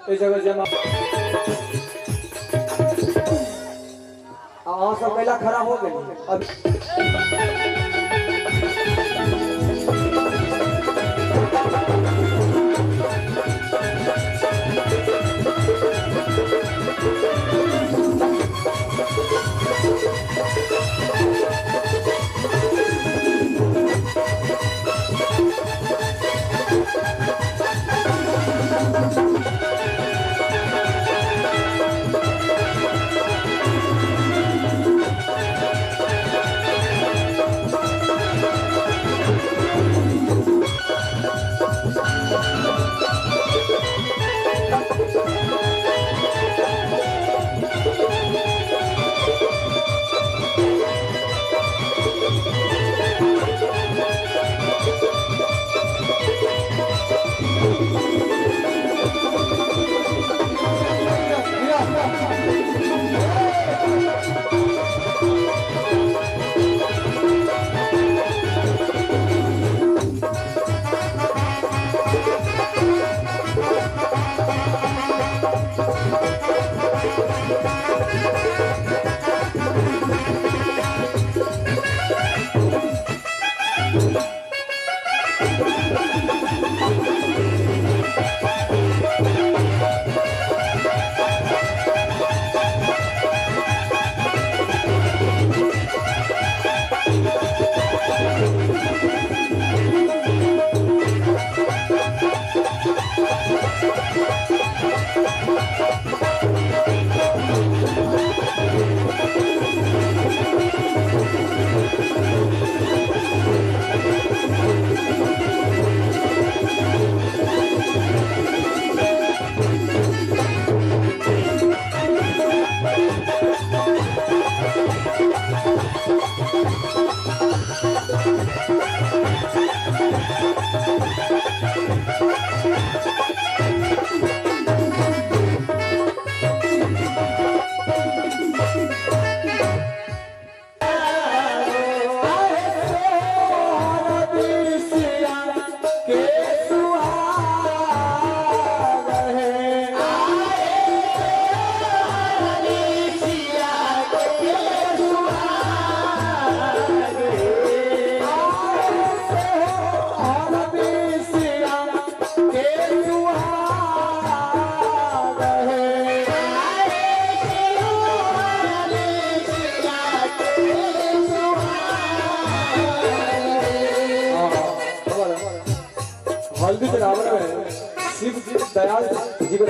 इस जगह जमा सब पहला खड़ा हो गए अब हल्दी चढ़ावन में शिव दयाल जीवन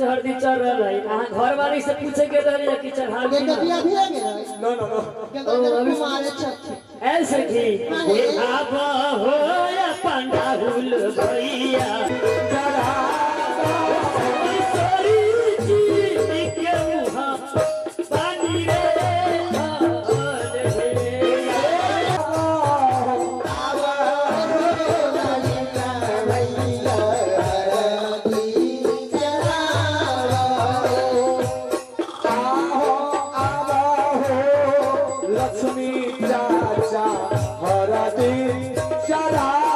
हल्दी चढ़ रहा है घर वाली से पूछे के रही कि चढ़ा नो नो नो ऐसे की आबा हो या पंडाहुल भैया चढ़ा लक्ष्मी चाचा हरदी चढ़ा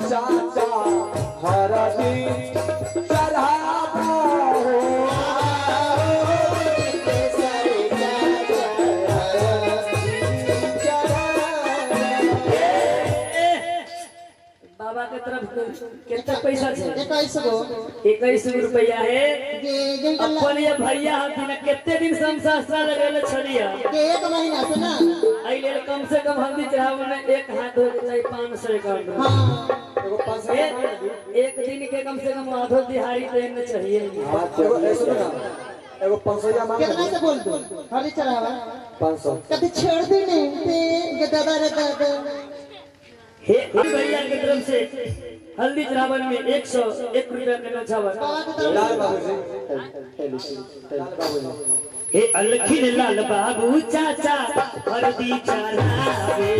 चाचा हरदी चढ़ावा हो बाबा के तरफ कितना पैसा है? 21 रुपया है। के अपन ये भैया हथिन कितने दिन से हम शास्त्रा लगेले छलिया 1 महीना से ना। आई ले कम से कम हल्दी चढ़ावे में एक हाथ धो के चाहिए 500 अकाउंट में। हाँ एगो 500 एक दिन के कम से कम आधो दिहाड़ी देना चाहिए। हाँ एगो ऐसे ना एगो 500 या मांग कितना से बोल दो हरी चढ़ावा 500 कभी छोड़ दी नहीं ते दादा रे दादा हे भैया की तरफ से हल्दी चढ़ावन में 101 रुपया देना चावल। लाल बाबू जी लाल बाबू जी हे अलखिन लाल बाबू चाचा हल्दी चढ़ावे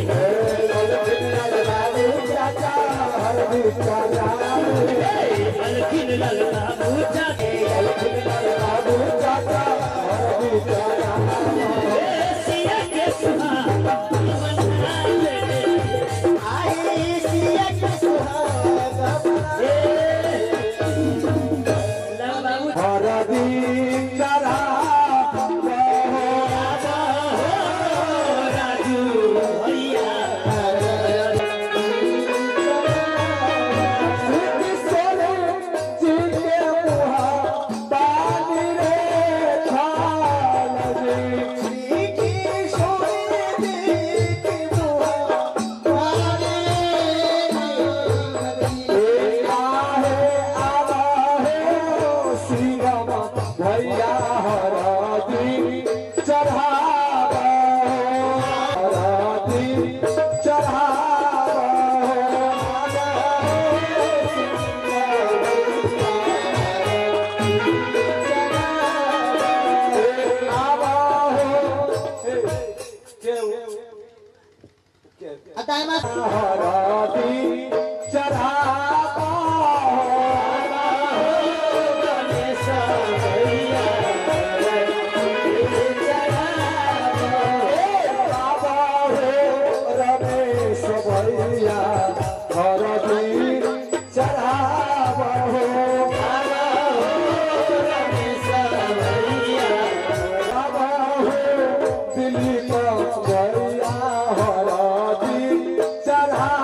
लाल बाबू चाचा हरदी चढ़ावे अलखिन लाल बाबू चाचा लाल बाबू चाचा हरदी चढ़ावे सिया के सुहा हरदी चढ़ावा राजू भैया सोने जीते मुहा पानी रे खाल जी सोने जीते मुहा पानी भैया हरदी चढ़ावा हरदी चढ़ावा अतायमा हरदी चढ़ावा रमेश भैया हरदी चढ़ावा हो दिलीप भैया हरदी चढ़ावा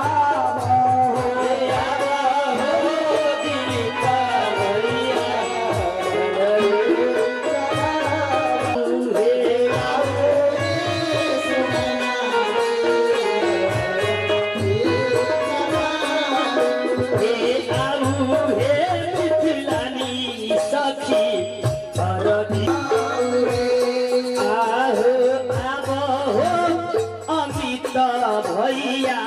भैया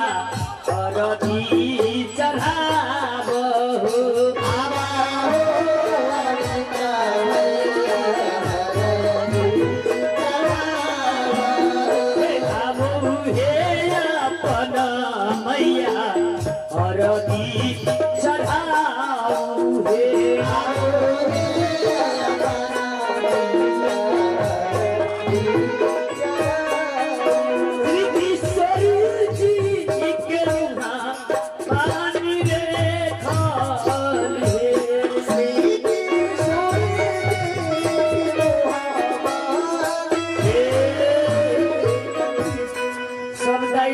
हरदी चढ़ावो अपन मैया हरदी चढ़ाऊ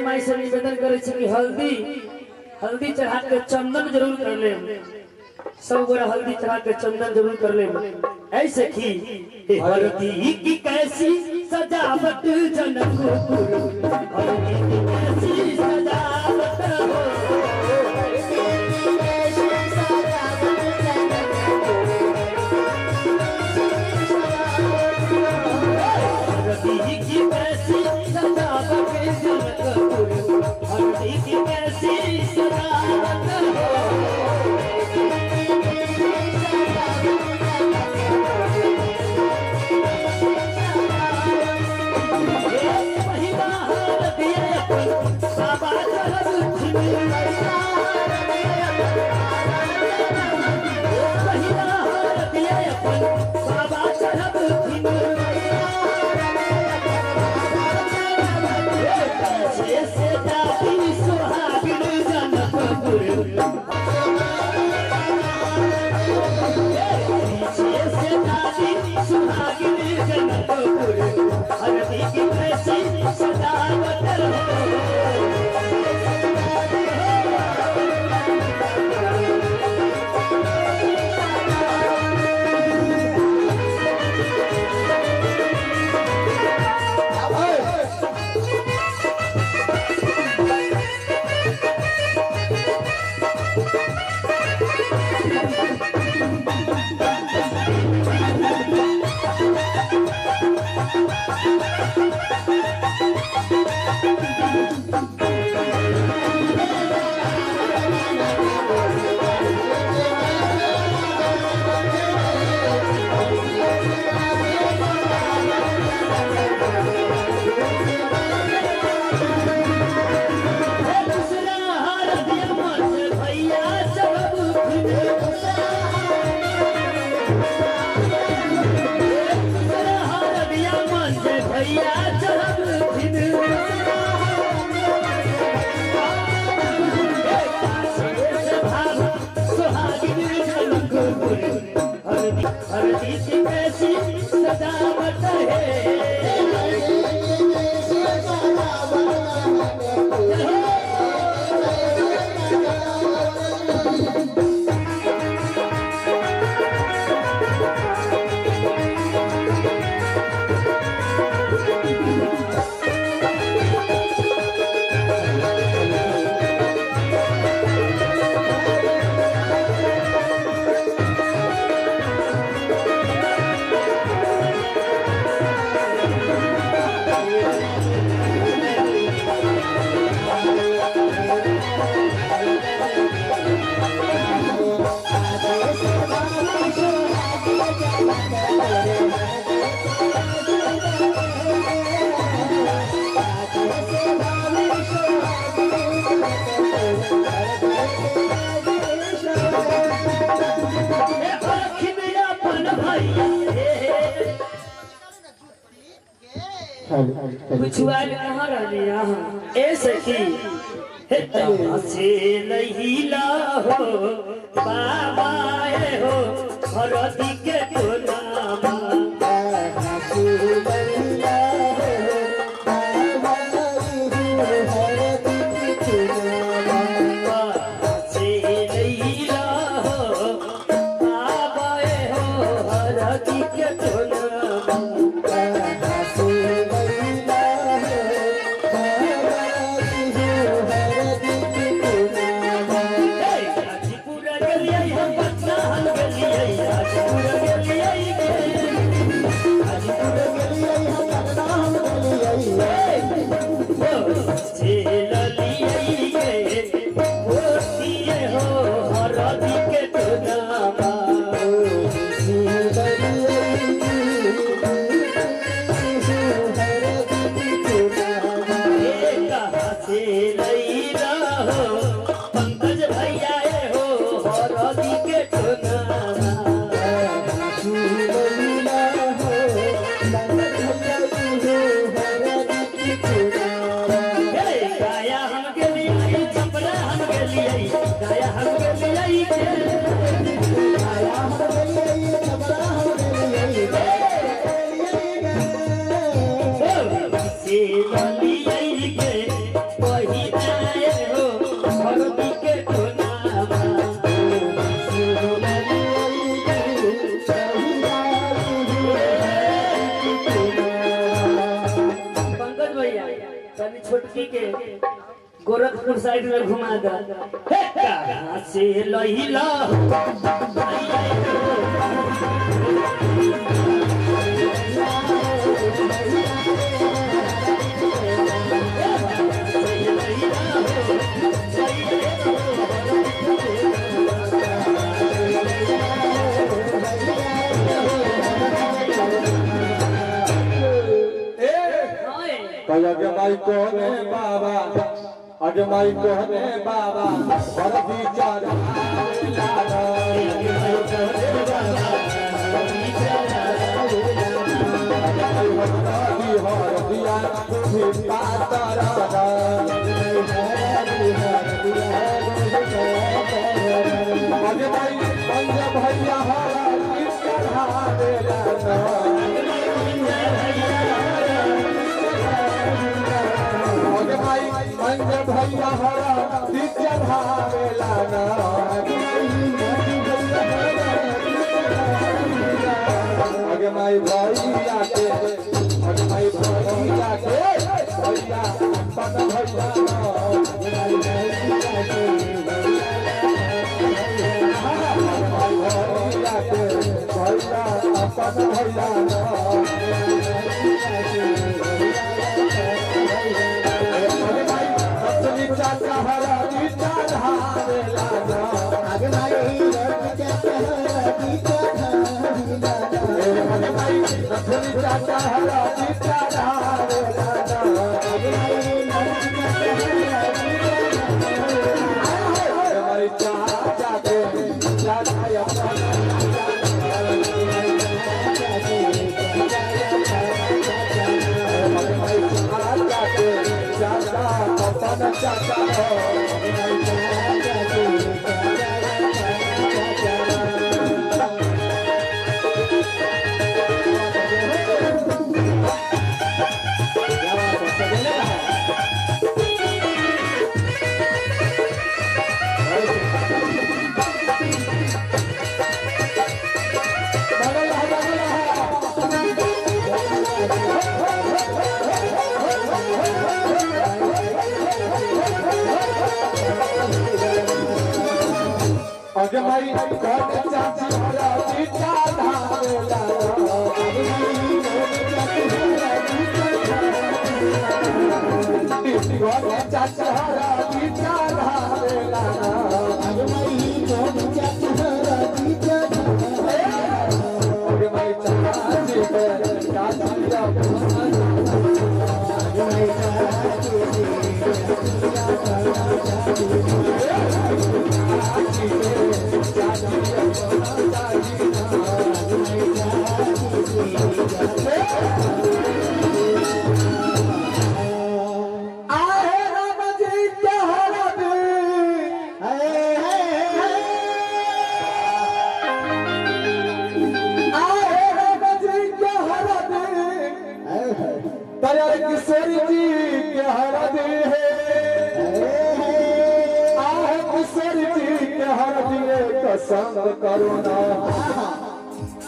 माई से निवेदन करे कि हल्दी चढ़ा के चंदन जरूर कर ले। सब गोरा हल्दी चढ़ा के चंदन जरूर कर ले। ऐसे की हल्दी की कैसी सजावट जनकपुर हल्दी की कैसी सजावट हो हल्दी की कैसी सजावट जनकपुर हल्दी की कैसी सजावट हो महिला हल्दी बाबा से दादी सुहागिन जनकपुर हल्दी की कैसी सजावट हल्दी की कैसी सजावट है पिछुआल कहाँ रहने यहाँ ऐसे की से लहीला हो बाबा हो हरदी के नामा छोटकी के गोरखपुर साइड में घुमा दा कहाँ से लहिला अगे माई कोने बाबा अगे माई कोने बाबा हरदी चारा लाला अगे माई कोने बाबा हरदी चारा लाला हरदिया छिपा तारा हरदिया भैया हरा गीत चढ़ावेला ना आगे माई मंजर भैया हरा गीत चढ़ावेला ना आगे माई भैया के आगे माई भैया के भैया पद भैया पद भैया चाचा हरा गीता धावेला ना आगे माई चाचा हरा गीता धावेला ना हमारी चाचा के चाचा आगे माई चाची हरा गीता धावेला चाची हरा गीता धावेला आगे माई चाची हरा गीता आगे माई चाची किशोरी जी के हरदी है किशोरी जी के हरदी पसंद करो ना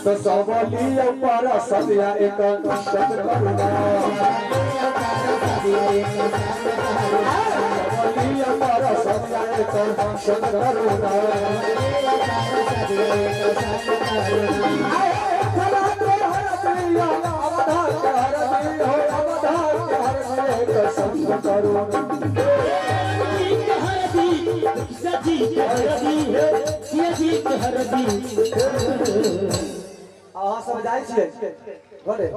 तो सबलिया पर सदिया एक पसंद करो ना सबलिया पर सदिया एक पसंद करो ना अहाँ सब जाइ छियै घरे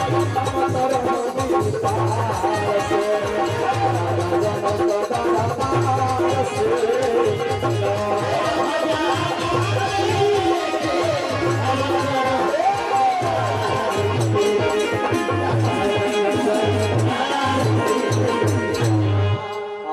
हम तर